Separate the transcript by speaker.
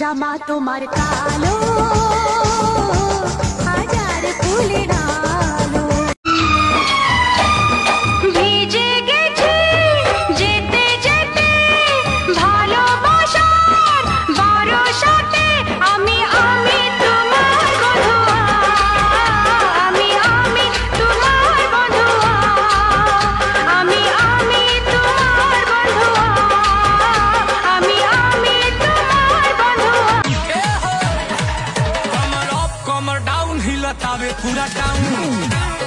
Speaker 1: জামা তোমার কালো হাজার ফুলের আলো ভিজে গেছে যেতে যেতে ভালোবাসার বরসাতে আমি তোমার বন্ধুয়া আমি তোমার বন্ধুয়া আমি তোমার বন্ধুয়া আমি তোমার বন্ধুয়া
Speaker 2: कमर अप कमर डाउन हिलतावे पूरा टाउन।